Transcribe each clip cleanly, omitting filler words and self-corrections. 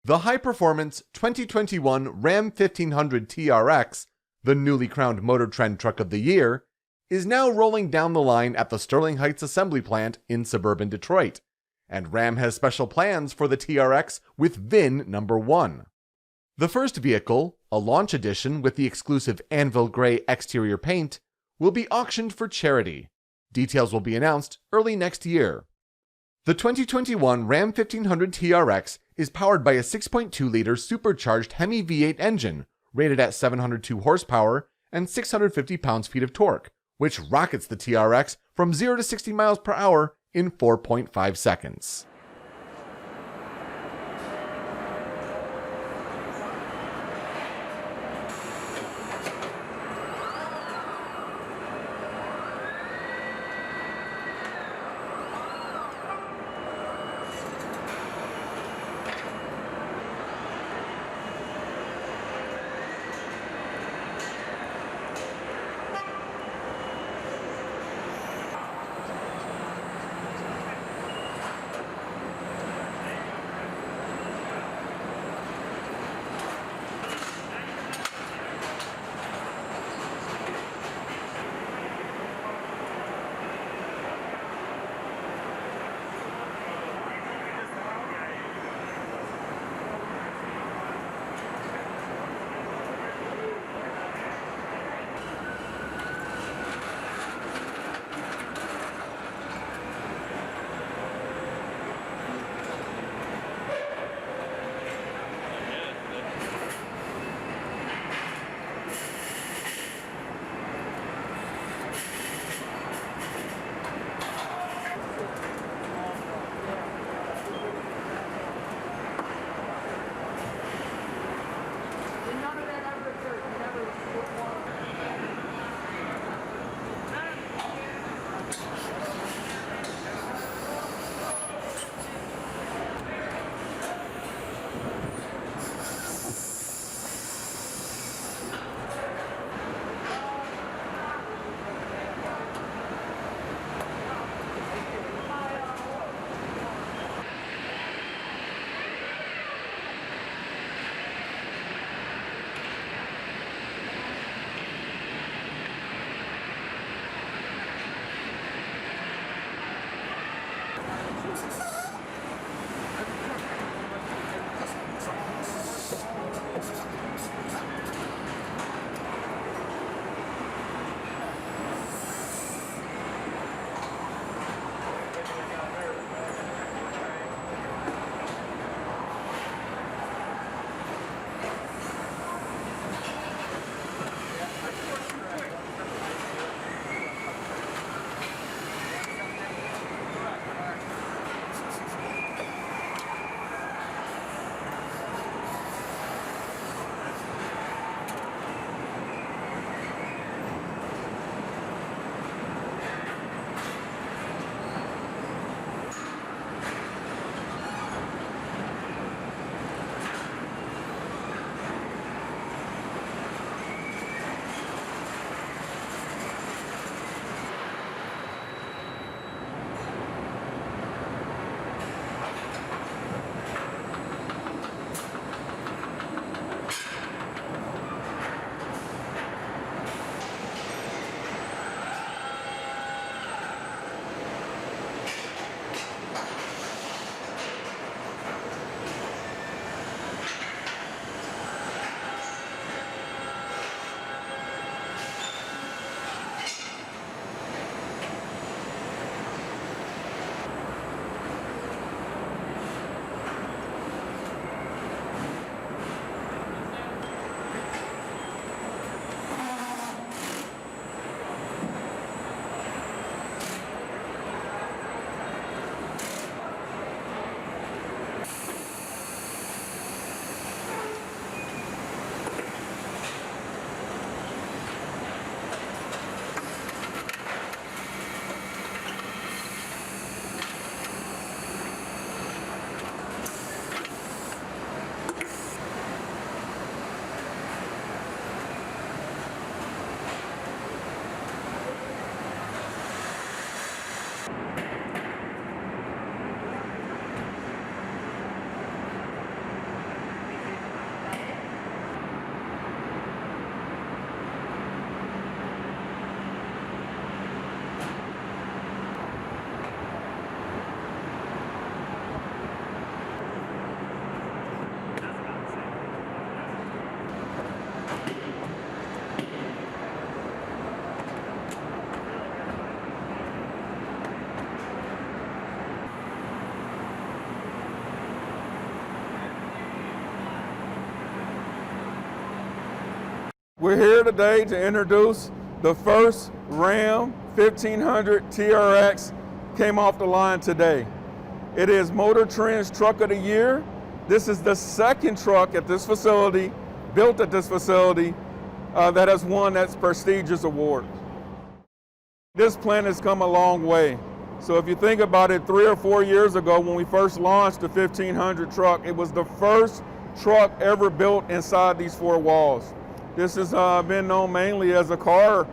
The high-performance 2021 Ram 1500 TRX, the newly crowned Motor Trend Truck of the Year, is now rolling down the line at the Sterling Heights Assembly Plant in suburban Detroit, and Ram has special plans for the TRX with VIN number 1. The first vehicle, a launch edition with the exclusive Anvil Gray exterior paint, will be auctioned for charity. Details will be announced early next year. The 2021 Ram 1500 TRX is powered by a 6.2-liter supercharged Hemi V8 engine rated at 702 horsepower and 650 pounds-feet of torque, which rockets the TRX from 0 to 60 miles per hour in 4.5 seconds. We're here today to introduce the first Ram 1500 TRX came off the line today. It is Motor Trend's Truck of the Year. This is the second truck at this facility, built at this facility, that has won that prestigious award. This plant has come a long way. So if you think about it, 3 or 4 years ago when we first launched the 1500 truck, it was the first truck ever built inside these 4 walls. This has been known mainly as a car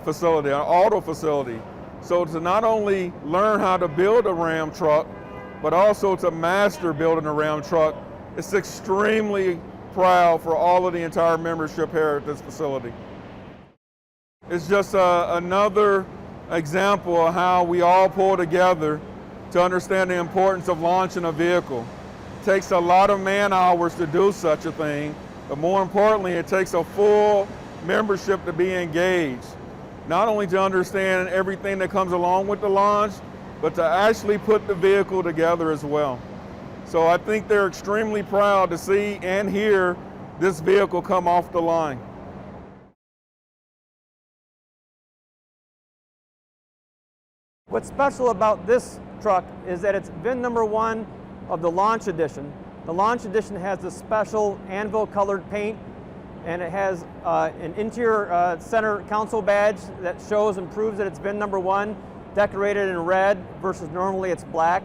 facility, an auto facility. So to not only learn how to build a Ram truck, but also to master building a Ram truck, it's extremely proud for all of the entire membership here at this facility. It's just another example of how we all pull together to understand the importance of launching a vehicle. It takes a lot of man hours to do such a thing, but more importantly, it takes a full membership to be engaged. Not only to understand everything that comes along with the launch, but to actually put the vehicle together as well. So I think they're extremely proud to see and hear this vehicle come off the line. What's special about this truck is that it's VIN number 1 of the Launch Edition. The Launch Edition has this special anvil colored paint, and it has an interior center console badge that shows and proves that it's VIN number 1, decorated in red versus normally it's black.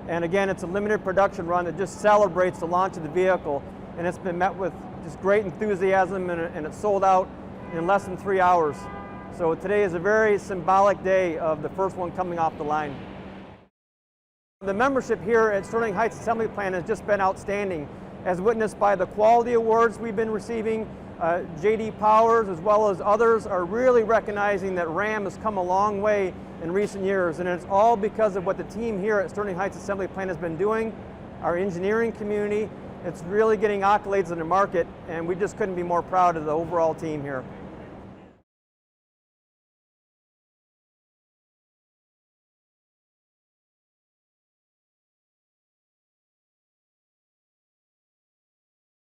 And again, it's a limited production run that just celebrates the launch of the vehicle, and it's been met with just great enthusiasm, and it's sold out in less than 3 hours. So today is a very symbolic day of the first one coming off the line. The membership here at Sterling Heights Assembly Plant has just been outstanding, as witnessed by the quality awards we've been receiving. J.D. Powers, as well as others, are really recognizing that Ram has come a long way in recent years, and it's all because of what the team here at Sterling Heights Assembly Plant has been doing, our engineering community. It's really getting accolades in the market, and we just couldn't be more proud of the overall team here.